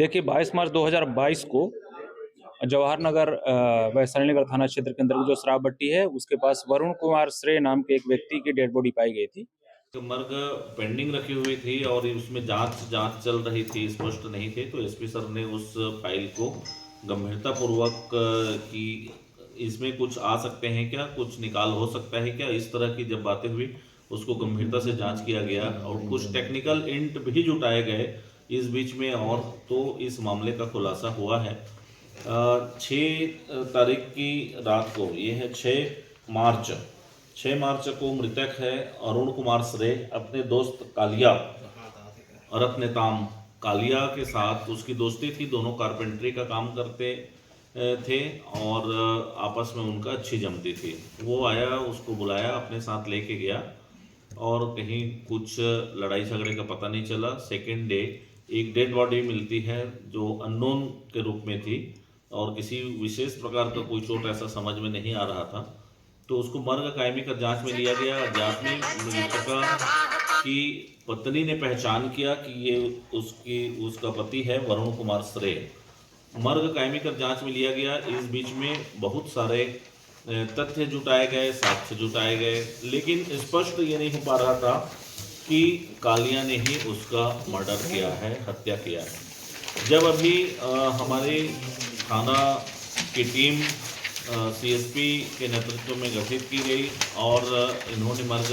देखिए 22 मार्च 2022 को जवाहर नगर वैशाली नगर थाना क्षेत्र के अंतर्गत जो शराब भट्टी है उसके पास वरुण कुमार श्रेय नाम के एक व्यक्ति की डेड बॉडी पाई गई थी। तो मर्ग पेंडिंग रखी हुई थी और उसमें जांच जांच चल रही थी, स्पष्ट नहीं थे, तो एसपी सर ने उस फाइल को गंभीरतापूर्वक कि इसमें कुछ आ सकते हैं क्या, कुछ निकाल हो सकता है क्या, इस तरह की जब बातें हुई उसको गंभीरता से जांच किया गया और कुछ टेक्निकल इंट भी जुटाए गए इस बीच में, और तो इस मामले का खुलासा हुआ है 6 तारीख की रात को। ये है 6 मार्च को मृतक है अरुण कुमार श्रेय अपने दोस्त कालिया और अपने ताम कालिया के साथ उसकी दोस्ती थी। दोनों कारपेंटरी का काम करते थे और आपस में उनका अच्छी जमती थी। वो आया, उसको बुलाया, अपने साथ लेके गया और कहीं कुछ लड़ाई झगड़े का पता नहीं चला। सेकेंड डे एक डेड बॉडी मिलती है जो अननोन के रूप में थी और किसी विशेष प्रकार का कोई चोट ऐसा समझ में नहीं आ रहा था, तो उसको मर्ग कायमी कर जांच में लिया गया। जांच में मृतका की पत्नी ने पहचान किया कि ये उसका पति है वरुण कुमार श्रेय। मर्ग कायमी कर जांच में लिया गया। इस बीच में बहुत सारे तथ्य जुटाए गए, साक्ष्य जुटाए गए, लेकिन स्पष्ट ये नहीं हो पा रहा था कि कालिया ने ही उसका मर्डर किया है, हत्या किया है। जब अभी हमारे थाना की टीम सीएसपी के नेतृत्व में गठित की गई और इन्होंने मर्ग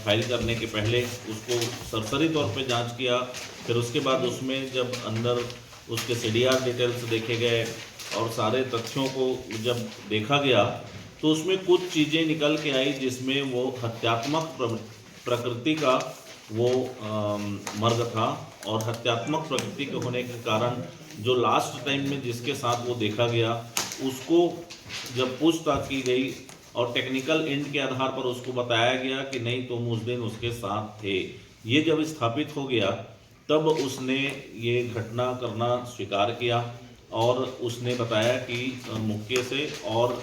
फाइल करने के पहले उसको सरसरी तौर पे जांच किया, फिर उसके बाद उसमें जब अंदर उसके सीडीआर डिटेल्स देखे गए और सारे तथ्यों को जब देखा गया तो उसमें कुछ चीज़ें निकल के आई जिसमें वो हत्यात्मक प्रकृति का वो मर्ग था और हत्यात्मक प्रकृति के होने के कारण जो लास्ट टाइम में जिसके साथ वो देखा गया उसको जब पूछताछ की गई और टेक्निकल एंड के आधार पर उसको बताया गया कि नहीं तुम उस दिन उसके साथ थे, ये जब स्थापित हो गया तब उसने ये घटना करना स्वीकार किया और उसने बताया कि मुक्के से और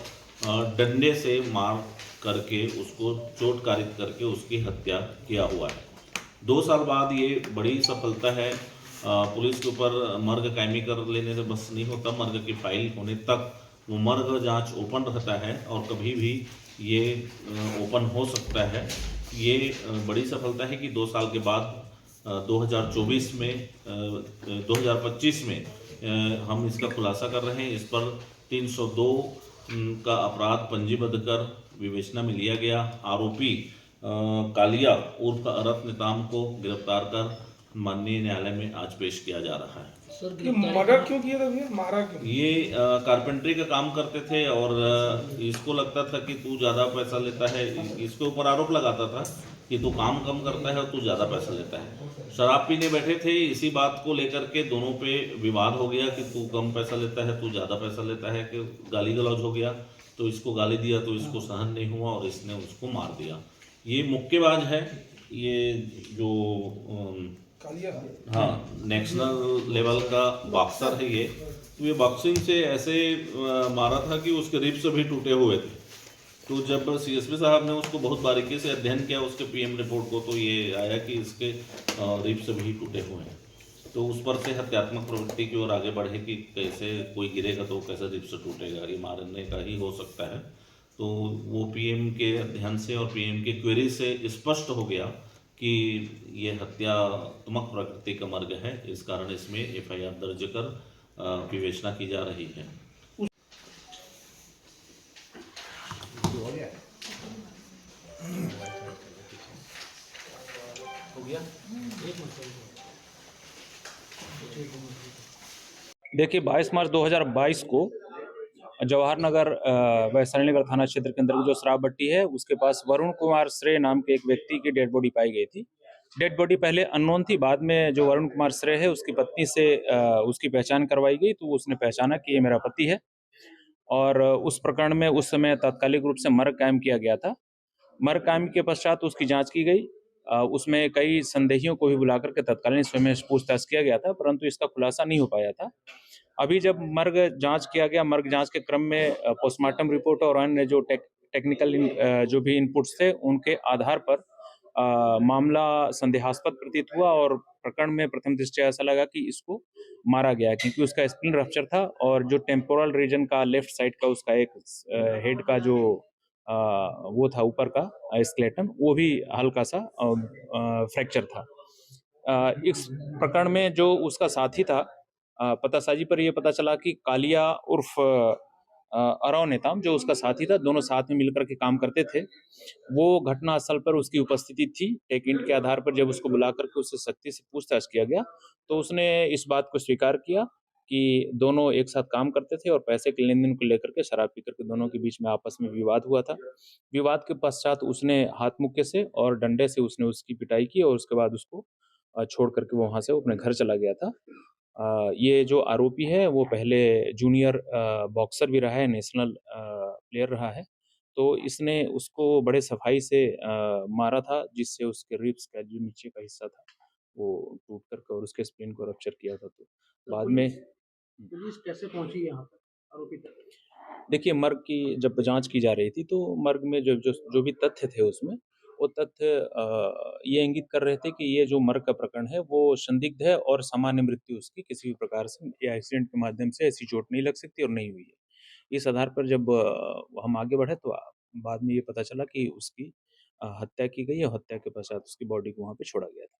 डंडे से मार करके उसको चोट कारित करके उसकी हत्या किया हुआ है। 2 साल बाद ये बड़ी सफलता है। पुलिस के ऊपर मर्ग कायमी कर लेने से बस नहीं होता, मर्ग की फाइल होने तक वो मर्ग जांच ओपन रहता है और कभी भी ये ओपन हो सकता है। ये बड़ी सफलता है कि 2 साल के बाद 2024 में 2025 में हम इसका खुलासा कर रहे हैं। इस पर 302 का अपराध पंजीबद्ध कर विवेचना में लिया गया। आरोपी कालिया उर्फ रत्न ताम को गिरफ्तार कर माननीय न्यायालय में आज पेश किया जा रहा है। सर ये मर्डर क्यों किया था भैया, मारा क्यों? ये कारपेंटरी का काम करते थे और इसको लगता था कि तू ज़्यादा पैसा लेता है, इसके ऊपर आरोप लगाता था कि तू काम कम करता है और तू ज़्यादा पैसा लेता है। शराब पीने बैठे थे, इसी बात को लेकर के दोनों पे विवाद हो गया कि तू कम पैसा लेता है, तू ज़्यादा पैसा लेता है, कि गाली गलौज हो गया। तो इसको गाली दिया तो इसको सहन नहीं हुआ और इसने उसको मार दिया। ये मुक्केबाज है, ये जो कालिया, हाँ नेशनल लेवल का बॉक्सर है ये। तो ये बॉक्सिंग से ऐसे मारा था कि उसके रिब्स भी टूटे हुए थे। तो जब सीएसपी साहब ने उसको बहुत बारीकी से अध्ययन किया उसके पीएम रिपोर्ट को, तो ये आया कि इसके रिब्स भी टूटे हुए हैं। तो उस पर से हत्यात्मक प्रवृत्ति की ओर आगे बढ़े कि कैसे कोई गिरेगा तो कैसे रिब्स टूटेगा, ये मारने का ही हो सकता है। तो वो पीएम के अध्ययन से और पीएम के क्वेरी से स्पष्ट हो गया कि ये हत्यात्मक प्रकृति का मर्ग है। इस कारण इसमें एफआईआर दर्ज कर विवेचना की जा रही है। हो गया देखिए 22 मार्च 2022 को जवाहर नगर वैशाली नगर थाना क्षेत्र के अंतर्गत जो शराब भट्टी है उसके पास वरुण कुमार श्रेय नाम के एक व्यक्ति की डेड बॉडी पाई गई थी। डेड बॉडी पहले अननोन थी, बाद में जो वरुण कुमार श्रेय है उसकी पत्नी से उसकी पहचान करवाई गई, तो उसने पहचाना कि ये मेरा पति है और उस प्रकरण में उस समय तात्कालिक रूप से मर्ग कायम किया गया था। मर्ग कायम के पश्चात उसकी जांच की गई। उसमें कई संदेहियों को भी बुलाकर के तत्कालीन समय में पूछताछ किया गया था, परंतु इसका खुलासा नहीं हो पाया था। अभी जब मर्ग जांच किया गया, मर्ग जांच के क्रम में पोस्टमार्टम रिपोर्ट और अन्य जो टेक्निकल जो भी इनपुट्स थे उनके आधार पर मामला संदेहास्पद प्रतीत हुआ और प्रकरण में प्रथम दृष्टया ऐसा लगा कि इसको मारा गया, क्योंकि उसका स्प्लीन रप्चर था और जो टेम्पोरल रीजन का लेफ्ट साइड का उसका एक हेड का जो वो था ऊपर का स्केलेटन, वो भी हल्का सा फ्रैक्चर था। इस प्रकरण में जो उसका साथी था, पतासाजी पर यह पता चला कि कालिया उर्फ अराव नेताम, जो उसका साथी था, दोनों साथ में मिलकर के काम करते थे। वो घटना स्थल पर उसकी उपस्थिति थी। एक इंट के आधार पर जब उसको बुलाकर के उससे सख्ती से पूछताछ किया गया, तो उसने इस बात को स्वीकार किया कि दोनों एक साथ काम करते थे और पैसे के लेन-देन को लेकर के शराब पीकर के दोनों के बीच में आपस में विवाद हुआ था। विवाद के पश्चात उसने हाथ मुक्के से और डंडे से उसने उसकी पिटाई की और उसके बाद उसको छोड़ कर के वो वहाँ से वो अपने घर चला गया था। ये जो आरोपी है वो पहले जूनियर बॉक्सर भी रहा है, नेशनल प्लेयर रहा है। तो इसने उसको बड़े सफाई से मारा था, जिससे उसके रिब्स का जो नीचे का हिस्सा था वो टूट कर के और उसके स्प्लीन को रप्चर किया था। तो बाद में पुलिस कैसे पहुंची यहाँ पर आरोपी तक? देखिए, मर्ग की जब जांच की जा रही थी तो मर्ग में जो भी तथ्य थे उसमें, वो तथ्य ये इंगित कर रहे थे कि ये जो मर्ग का प्रकरण है वो संदिग्ध है और सामान्य मृत्यु उसकी किसी भी प्रकार से या एक्सीडेंट के माध्यम से ऐसी चोट नहीं लग सकती और नहीं हुई है। इस आधार पर जब हम आगे बढ़े तो बाद में ये पता चला कि उसकी हत्या की गई और हत्या के पश्चात उसकी बॉडी को वहाँ पे छोड़ा गया था।